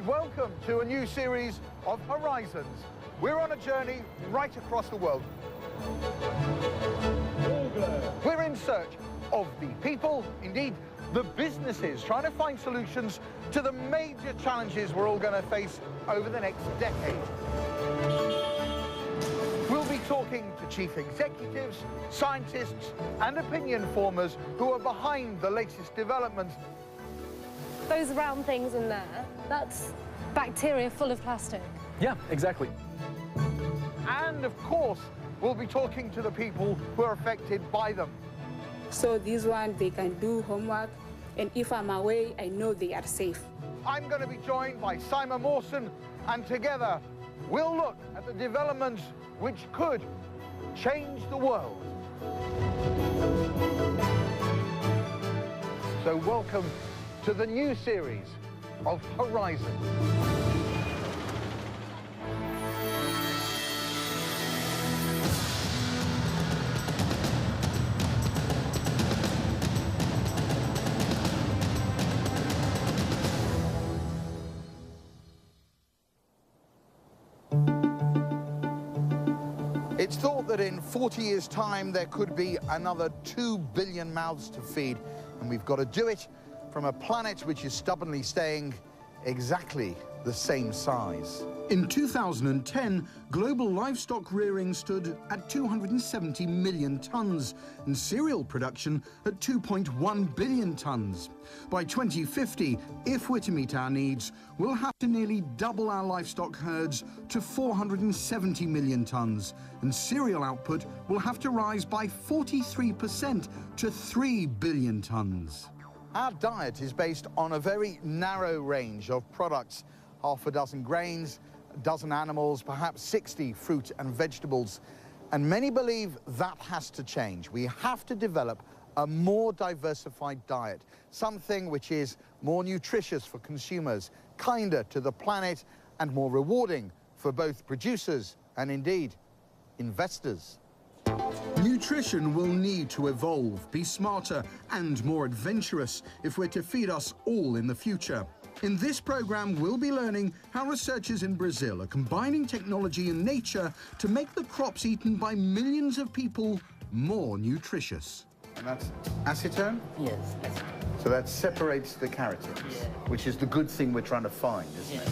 welcome to a new series of Horizons. We're on a journey right across the world. We're in search of the people, indeed the businesses, trying to find solutions to the major challenges we're all going to face over the next decade. We'll be talking to chief executives, scientists and opinion formers who are behind the latest developments. Those round things in there, that's bacteria full of plastic. Yeah, exactly. And of course, we'll be talking to the people who are affected by them. So these ones, they can do homework, and if I'm away, I know they are safe. I'm going to be joined by Simon Mawson, and together we'll look at the developments which could change the world. So welcome to the new series of Horizons. It's thought that in 40 years' time there could be another 2 billion mouths to feed, and we've got to do it from a planet which is stubbornly staying exactly the same size. In 2010, global livestock rearing stood at 270 million tonnes and cereal production at 2.1 billion tonnes. By 2050, if we're to meet our needs, we'll have to nearly double our livestock herds to 470 million tonnes, and cereal output will have to rise by 43% to 3 billion tonnes. Our diet is based on a very narrow range of products, half a dozen grains, a dozen animals, perhaps 60 fruit and vegetables. And many believe that has to change. We have to develop a more diversified diet, something which is more nutritious for consumers, kinder to the planet, and more rewarding for both producers and indeed investors. Nutrition will need to evolve, be smarter and more adventurous if we're to feed us all in the future. In this program, we'll be learning how researchers in Brazil are combining technology and nature to make the crops eaten by millions of people more nutritious. And that's acetone? Yes, acetone. So that separates the carotenes, Yeah. which is the good thing we're trying to find, isn't it?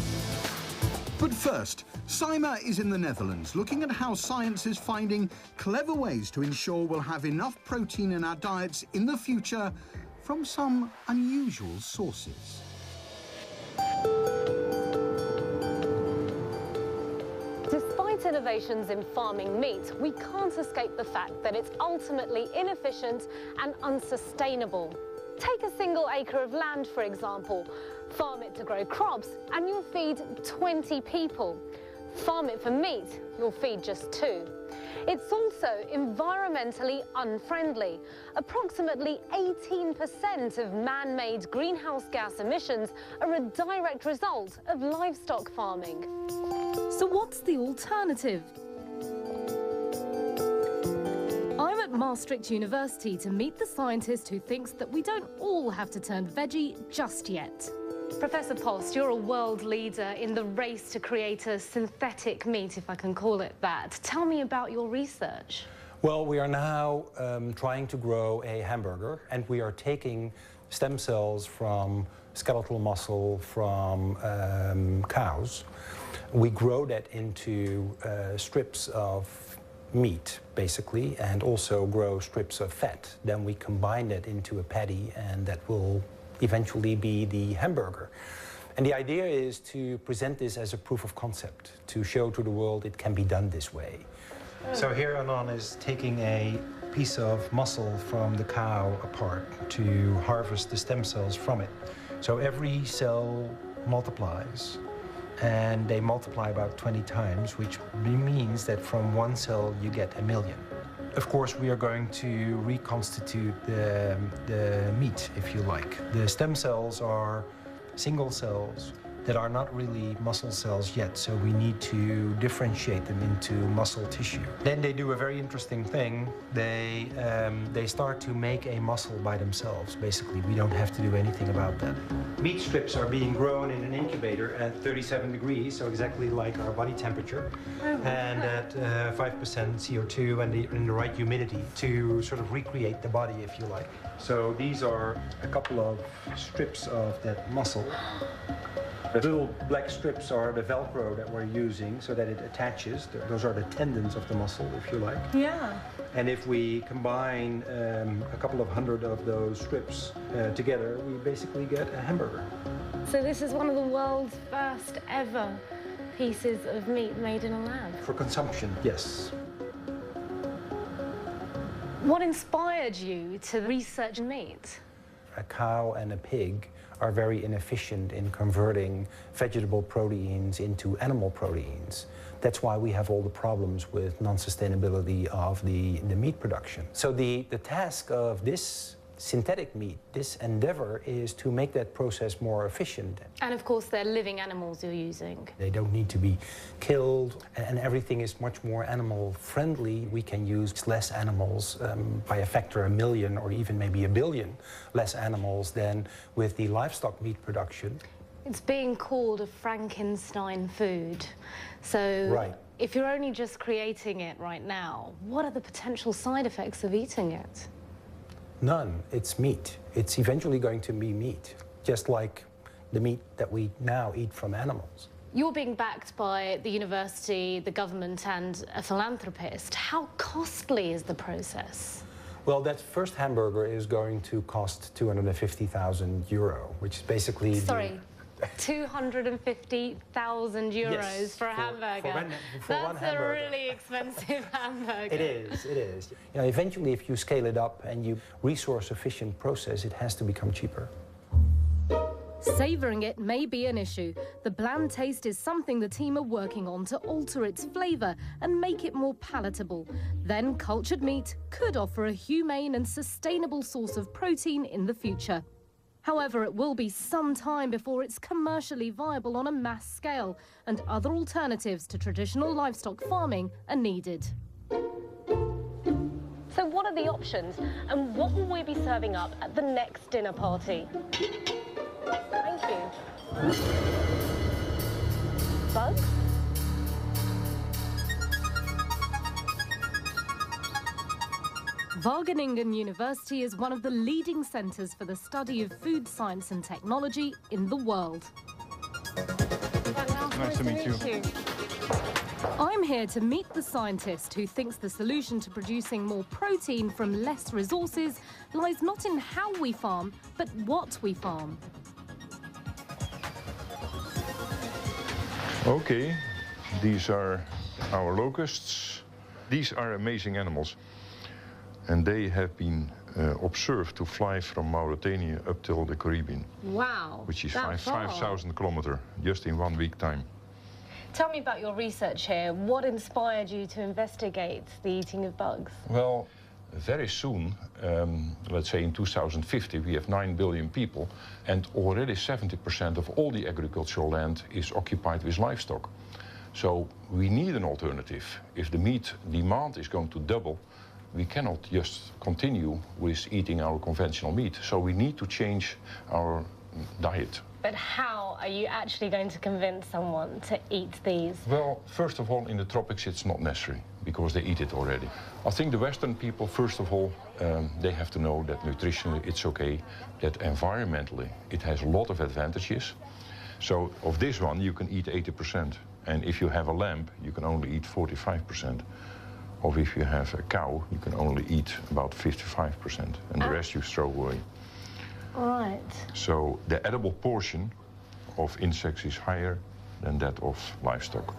But first, Saima is in the Netherlands, looking at how science is finding clever ways to ensure we'll have enough protein in our diets in the future from some unusual sources. Despite innovations in farming meat, we can't escape the fact that it's ultimately inefficient and unsustainable. Take a single acre of land, for example. Farm it to grow crops and you'll feed 20 people. Farm it for meat, you'll feed just 2. It's also environmentally unfriendly. Approximately 18% of man-made greenhouse gas emissions are a direct result of livestock farming. So what's the alternative? I'm at Maastricht University to meet the scientist who thinks that we don't all have to turn veggie just yet. Professor Post, you're a world leader in the race to create a synthetic meat, if I can call it that. Tell me about your research. Well, we are now trying to grow a hamburger, and we are taking stem cells from skeletal muscle from cows. We grow that into strips of meat, basically, and also grow strips of fat. Then we combine that into a patty, and that will eventually be the hamburger. And the idea is to present this as a proof of concept, to show to the world it can be done this way. So here Anon is taking a piece of muscle from the cow apart to harvest the stem cells from it. So every cell multiplies, and they multiply about 20 times, which means that from one cell you get 1 million. Of course, we are going to reconstitute the meat, if you like. The stem cells are single cells that are not really muscle cells yet, so we need to differentiate them into muscle tissue. Then they do a very interesting thing. They start to make a muscle by themselves. Basically, we don't have to do anything about that. Meat strips are being grown in an incubator at 37 degrees, so exactly like our body temperature, and at 5% CO2 and in the right humidity to sort of recreate the body, if you like. So these are a couple of strips of that muscle. The little black strips are the Velcro that we're using so that it attaches. Those are the tendons of the muscle, if you like. Yeah. And if we combine a couple of hundred of those strips together, we basically get a hamburger. So this is one of the world's first ever pieces of meat made in a lab. For consumption, yes. What inspired you to research meat? A cow and a pig are very inefficient in converting vegetable proteins into animal proteins. That's why we have all the problems with non-sustainability of the meat production. So the task of this synthetic meat, this endeavor, is to make that process more efficient. And of course, they're living animals you're using. They don't need to be killed, and everything is much more animal friendly. We can use less animals by a factor 1 million or even maybe 1 billion less animals than with the livestock meat production. It's being called a Frankenstein food. So Right. if you're only just creating it right now, what are the potential side effects of eating it? None. It's meat. It's eventually going to be meat, just like the meat that we now eat from animals. You're being backed by the university, the government, and a philanthropist. How costly is the process? Well, that first hamburger is going to cost 250,000 euro, which is basically... Sorry, 250,000 euros Yes, for a hamburger. for one That's a hamburger. really expensive hamburger. It is, it is. You know, eventually, if you scale it up and you resource-efficient process, it has to become cheaper. Savouring it may be an issue. The bland taste is something the team are working on to alter its flavour and make it more palatable. Then cultured meat could offer a humane and sustainable source of protein in the future. However, it will be some time before it's commercially viable on a mass scale, and other alternatives to traditional livestock farming are needed. So what are the options, and what will we be serving up at the next dinner party? Thank you. Bugs? Wageningen University is one of the leading centres for the study of food science and technology in the world. Nice to meet you. I'm here to meet the scientist who thinks the solution to producing more protein from less resources lies not in how we farm, but what we farm. Okay, these are our locusts. These are amazing animals. And they have been observed to fly from Mauritania up till the Caribbean. Wow. Which is that far. 5,000 kilometers, just in 1 week time. Tell me about your research here. What inspired you to investigate the eating of bugs? Well, very soon, let's say in 2050, we have 9 billion people, and already 70% of all the agricultural land is occupied with livestock. So we need an alternative. If the meat demand is going to double, we cannot just continue with eating our conventional meat. So we need to change our diet. But how are you actually going to convince someone to eat these? Well, first of all, in the tropics it's not necessary, because they eat it already. I think the Western people, first of all, they have to know that nutritionally it's okay, that environmentally it has a lot of advantages. So of this one you can eat 80%, and if you have a lamb you can only eat 45%. Or if you have a cow, you can only eat about 55%, and the rest you throw away. All right. So the edible portion of insects is higher than that of livestock.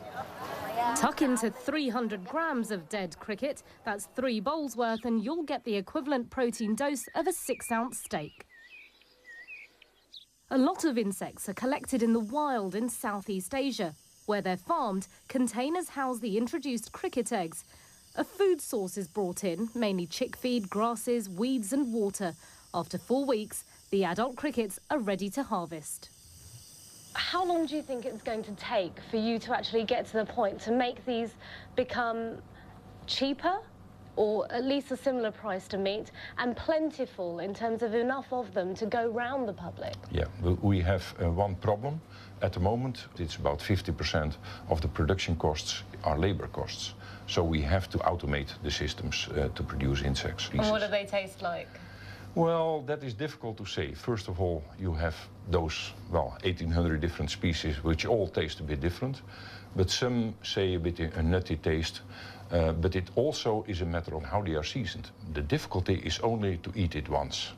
Tuck into 300 grams of dead cricket, that's 3 bowls worth, and you'll get the equivalent protein dose of a 6-ounce steak. A lot of insects are collected in the wild in Southeast Asia. Where they're farmed, containers house the introduced cricket eggs. A food source is brought in, mainly chick feed, grasses, weeds and water. After 4 weeks, the adult crickets are ready to harvest. how long do you think it's going to take for you to actually get to the point to make these become cheaper, or at least a similar price to meat, and plentiful in terms of enough of them to go round the public? Yeah, we have one problem. At the moment, it's about 50% of the production costs are labor costs. So we have to automate the systems to produce insect species. And what do they taste like? Well, that is difficult to say. First of all, you have those, well, 1,800 different species, which all taste a bit different. But some say a bit a nutty taste. But it also is a matter of how they are seasoned. The difficulty is only to eat it once.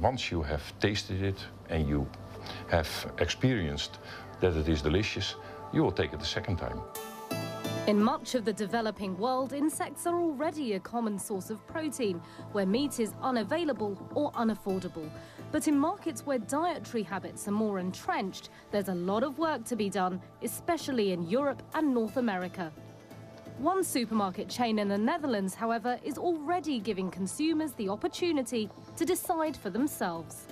Once you have tasted it and you have experienced that it is delicious, you will take it the second time. In much of the developing world, insects are already a common source of protein, where meat is unavailable or unaffordable. But in markets where dietary habits are more entrenched, there's a lot of work to be done, especially in Europe and North America. One supermarket chain in the Netherlands, however, is already giving consumers the opportunity to decide for themselves.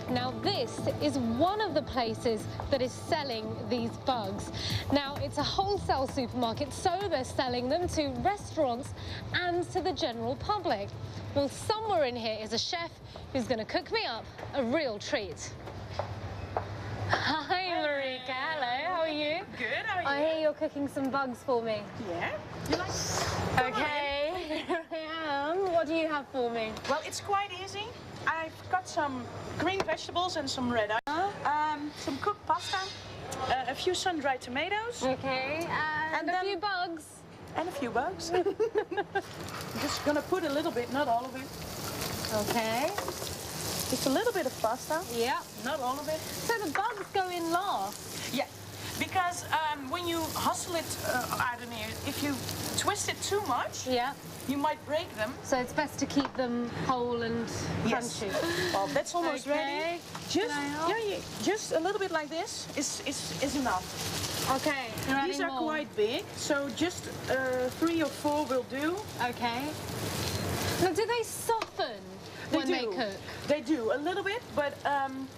Now this is one of the places that is selling these bugs. Now it's a wholesale supermarket, so they're selling them to restaurants and to the general public. Well, somewhere in here is a chef who's going to cook me up a real treat. Hi Marika, hello, how are you? Good, how are you? I hear you're cooking some bugs for me. Yeah? You like? Okay, here I am. What do you have for me? Well, it's quite easy. I've got some green vegetables and some red onions, some cooked pasta, a few sun-dried tomatoes. Okay, and a few bugs. And a few bugs. Just gonna put a little bit, not all of it. Okay. Just a little bit of pasta. Yeah. Not all of it. So the bugs go in last? Yeah, because when you hustle it, I don't know, if you twist it too much, yeah, you might break them. So it's best to keep them whole and crunchy. Well, that's almost ready. Just, yeah, just a little bit like this is enough. Okay. These are quite big, so just 3 or 4 will do. Okay. Now, do they soften when they cook? They do, a little bit, but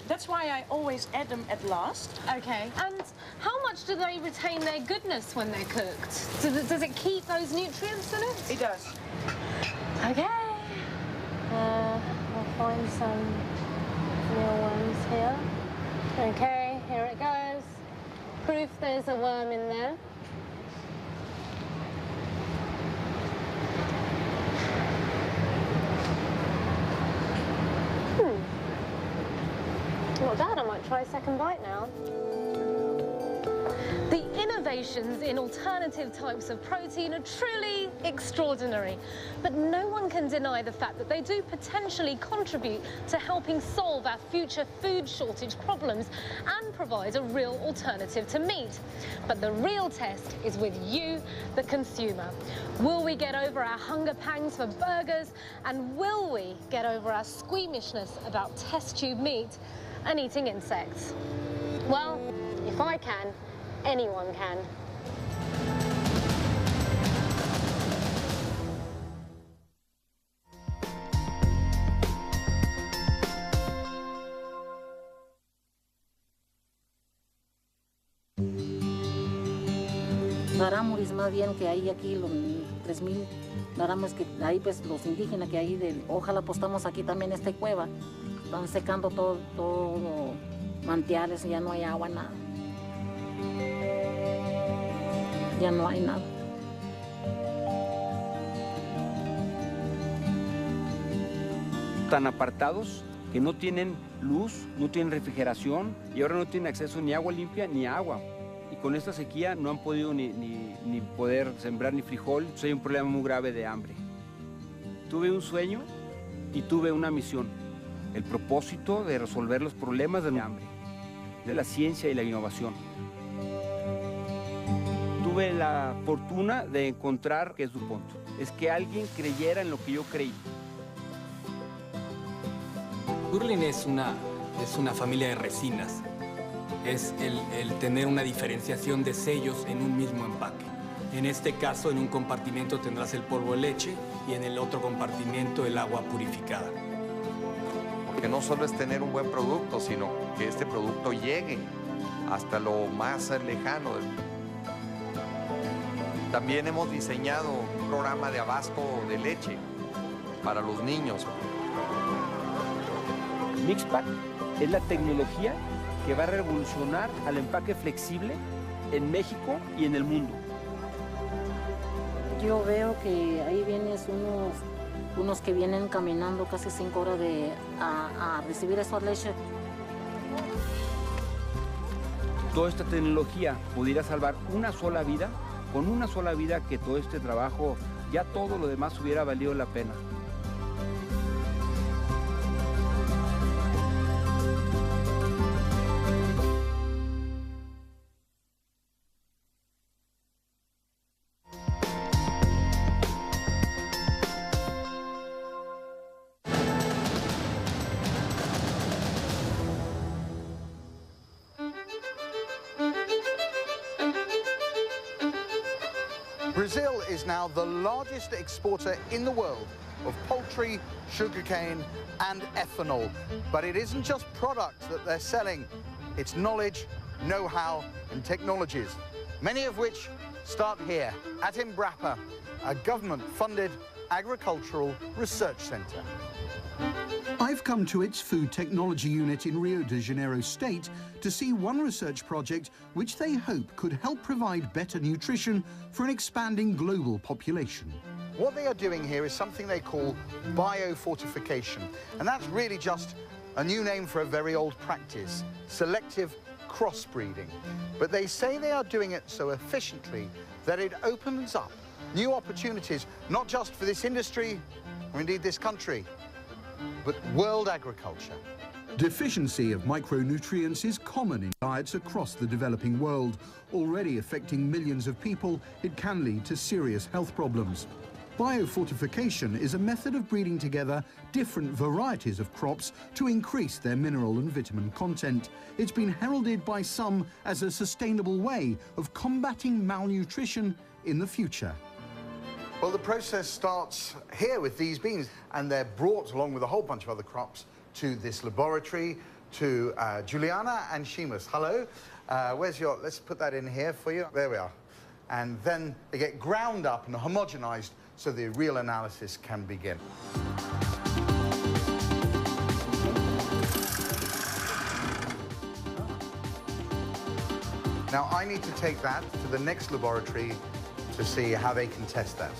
that's why I always add them at last. Okay. And how much do they retain their goodness when they're cooked? Does it keep those nutrients in it? It does. Okay. I'll find some mealworms here. Okay, here it goes. Proof there's a worm in there. Not bad, I might try a second bite now. The innovations in alternative types of protein are truly extraordinary, but no one can deny the fact that they do potentially contribute to helping solve our future food shortage problems and provide a real alternative to meat. But the real test is with you, the consumer. Will we get over our hunger pangs for burgers, and will we get over our squeamishness about test tube meat and eating insects? Well, if I can, anyone can. Rarámuris más bien que hay aquí, los 3,000 rarámuris que hay, pues los indígenas que hay, ojalá pues estamos aquí también en esta cueva, están secando todo manantiales, ya no hay agua, nada. Ya no hay nada. Tan apartados que no tienen luz, no tienen refrigeración y ahora no tienen acceso ni a agua limpia ni a agua. Y con esta sequía no han podido ni poder sembrar ni frijol. Entonces hay un problema muy grave de hambre. Tuve un sueño y tuve una misión. El propósito de resolver los problemas de hambre, de la ciencia y la innovación. Tuve la fortuna de encontrar que es DuPont. Es que alguien creyera en lo que yo creí. Purlin es una familia de resinas. Es el tener una diferenciación de sellos en un mismo empaque. En este caso, en un compartimento tendrás el polvo de leche y en el otro compartimento el agua purificada. que no solo es tener un buen producto, sino que este producto llegue hasta lo más lejano. También hemos diseñado un programa de abasto de leche para los niños. Mixpack es la tecnología que va a revolucionar al empaque flexible en México y en el mundo. Yo veo que ahí vienes unos que vienen caminando casi 5 horas a recibir esa leche. Toda esta tecnología pudiera salvar una sola vida, con una sola vida que todo este trabajo, ya todo lo demás hubiera valido la pena. Brazil is now the largest exporter in the world of poultry, sugarcane and ethanol. But it isn't just products that they're selling, it's knowledge, know-how and technologies, many of which start here at Embrapa, a government-funded agricultural research centre. I've come to its food technology unit in Rio de Janeiro State to see one research project which they hope could help provide better nutrition for an expanding global population. What they are doing here is something they call biofortification, and that's really just a new name for a very old practice, selective crossbreeding. But they say they are doing it so efficiently that it opens up new opportunities, not just for this industry, or indeed this country, but world agriculture. Deficiency of micronutrients is common in diets across the developing world. Already affecting millions of people, it can lead to serious health problems. Biofortification is a method of breeding together different varieties of crops to increase their mineral and vitamin content. It's been heralded by some as a sustainable way of combating malnutrition in the future. Well, the process starts here with these beans, and they're brought along with a whole bunch of other crops to this laboratory, to Juliana and Seamus. Hello. Where's your... Let's put that in here for you. There we are. And then they get ground up and homogenized so the real analysis can begin. Now, I need to take that to the next laboratory to see how they can test that.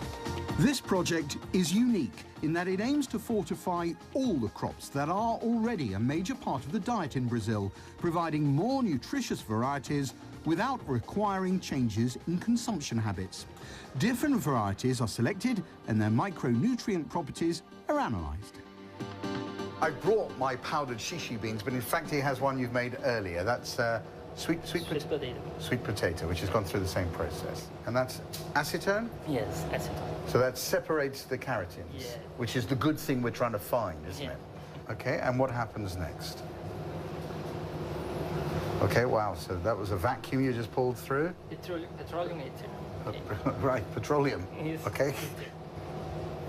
This project is unique in that it aims to fortify all the crops that are already a major part of the diet in Brazil, providing more nutritious varieties without requiring changes in consumption habits. Different varieties are selected and their micronutrient properties are analysed. I brought my powdered shishi beans, but in fact he has one you've made earlier. That's sweet potato, which has gone through the same process. And that's acetone? Yes, acetone. So that separates the carotens, yeah, which is the good thing we're trying to find, isn't yeah, it? Okay, and what happens next? Okay, wow, so that was a vacuum you just pulled through? Petroleum. Right, petroleum. Yes. Okay.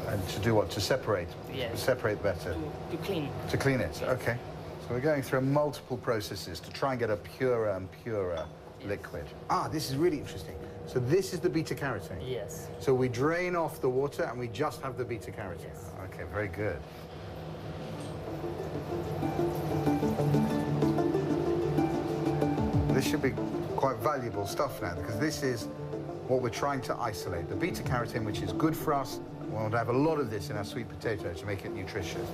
And to do what? To separate? Yes. To separate better? To clean. To clean it, okay. So we're going through multiple processes to try and get a purer and purer liquid. Ah, this is really interesting. So this is the beta-carotene? Yes. So we drain off the water and we just have the beta-carotene? Yes. Okay, very good. This should be quite valuable stuff now, because this is what we're trying to isolate. The beta-carotene, which is good for us. We want to have a lot of this in our sweet potato to make it nutritious.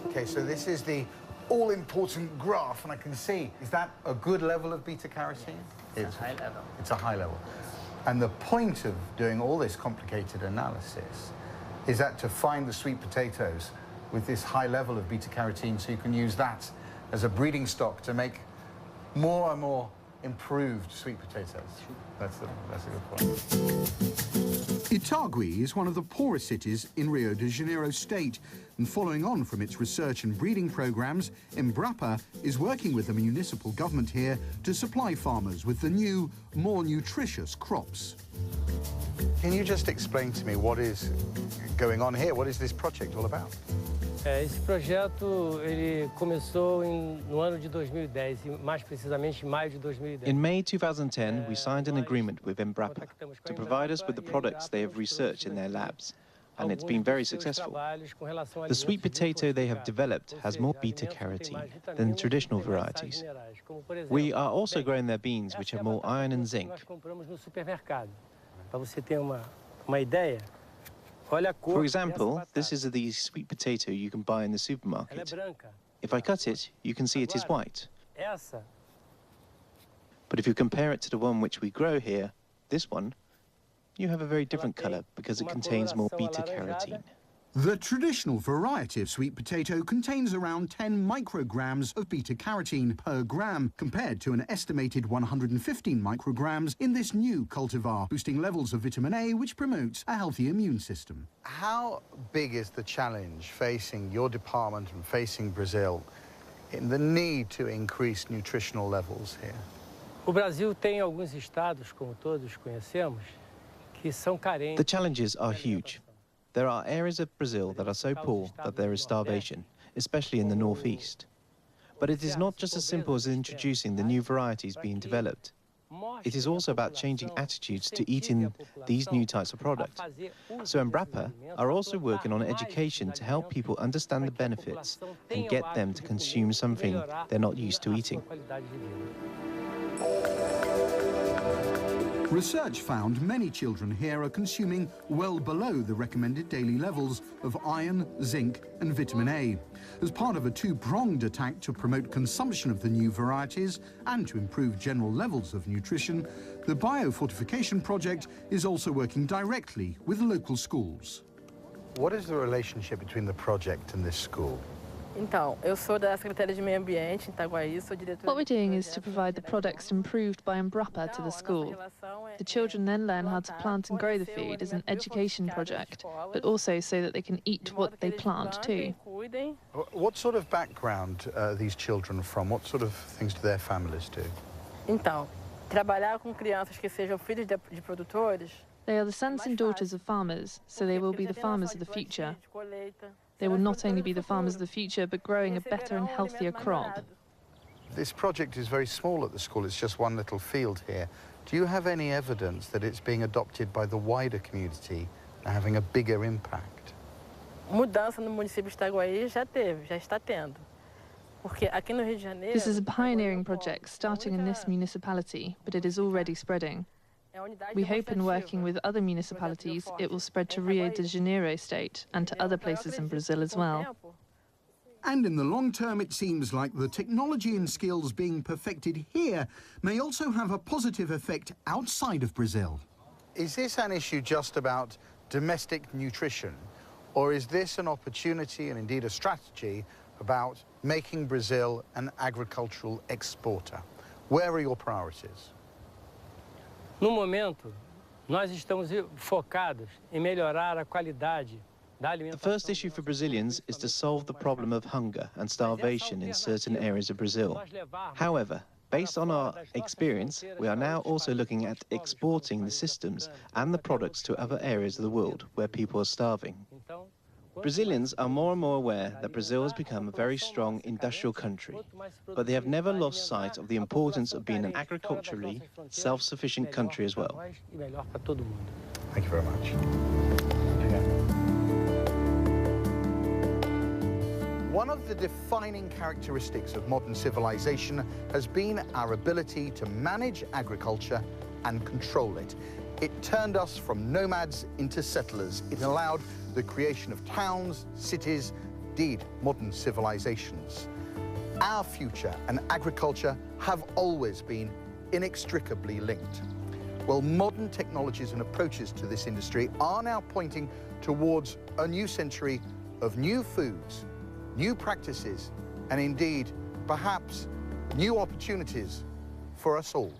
Okay, so this is the all-important graph, and I can see, is that a good level of beta-carotene? It's a high level. It's a high level. And the point of doing all this complicated analysis is that to find the sweet potatoes with this high level of beta-carotene, so you can use that as a breeding stock to make more and more improved sweet potatoes. That's a good point. Itagüí is one of the poorest cities in Rio de Janeiro state, and following on from its research and breeding programs, Embrapa is working with the municipal government here to supply farmers with the new, more nutritious crops. Can you just explain to me what is going on here? What is this project all about? Esse projeto ele começou no ano de 2010, mais precisamente em maio de 2010. In May 2010, we signed an agreement with Embrapa to provide us with the products they have researched in their labs, and it's been very successful. The sweet potato they have developed has more beta-carotene than traditional varieties. We are also growing their beans, which have more iron and zinc. Para você ter uma ideia, olha a cor. For example, this is the sweet potato you can buy in the supermarket. If I cut it, you can see it is white. But if you compare it to the one which we grow here, this one, you have a very different color because it contains more beta-carotene. The traditional variety of sweet potato contains around 10 micrograms of beta-carotene per gram, compared to an estimated 115 micrograms in this new cultivar, boosting levels of vitamin A, which promotes a healthy immune system. How big is the challenge facing your department and facing Brazil in the need to increase nutritional levels here? O Brasil tem alguns estados, como todos conhecemos, que são carentes. The challenges are huge. There are areas of Brazil that are so poor that there is starvation, especially in the northeast. But it is not just as simple as introducing the new varieties being developed. It is also about changing attitudes to eating these new types of products. So Embrapa are also working on education to help people understand the benefits and get them to consume something they're not used to eating. Research found many children here are consuming well below the recommended daily levels of iron, zinc and vitamin A. As part of a two-pronged attack to promote consumption of the new varieties and to improve general levels of nutrition, the Biofortification Project is also working directly with local schools. What is the relationship between the project and this school? Então, eu sou da Secretaria de Meio Ambiente em Itaguaí, sou diretora. What we're doing is to provide the products improved by Embrapa to the school. The children then learn how to plant and grow the food as an education project, but also so that they can eat what they plant too. What sort of background are these children from? What sort of things do their families do? Então, trabalhar com crianças que sejam filhos de produtores. They are the sons and daughters of farmers, so they will be the farmers of the future. They will not only be the farmers of the future, but growing a better and healthier crop. This project is very small at the school. It's just one little field here. Do you have any evidence that it's being adopted by the wider community and having a bigger impact? Mudança no município de Itaguaí já está tendo. Porque aqui no Rio de Janeiro. This is a pioneering project starting in this municipality, but it is already spreading. We hope in working with other municipalities, it will spread to Rio de Janeiro state and to other places in Brazil as well. And in the long term, it seems like the technology and skills being perfected here may also have a positive effect outside of Brazil. Is this an issue just about domestic nutrition, or is this an opportunity and indeed a strategy about making Brazil an agricultural exporter? Where are your priorities? No momento, nós estamos focados em melhorar a qualidade da alimentação. The first issue for Brazilians is to solve the problem of hunger and starvation in certain areas of Brazil. However, based on our experience, we are now also looking at exporting the systems and the products to other areas of the world where people are starving. Brazilians are more and more aware that Brazil has become a very strong industrial country, but they have never lost sight of the importance of being an agriculturally self-sufficient country as well. Thank you very much. One of the defining characteristics of modern civilization has been our ability to manage agriculture and control it. It turned us from nomads into settlers. It allowed the creation of towns, cities, indeed modern civilizations. Our future and agriculture have always been inextricably linked. Well, modern technologies and approaches to this industry are now pointing towards a new century of new foods, new practices, and indeed, perhaps, new opportunities for us all.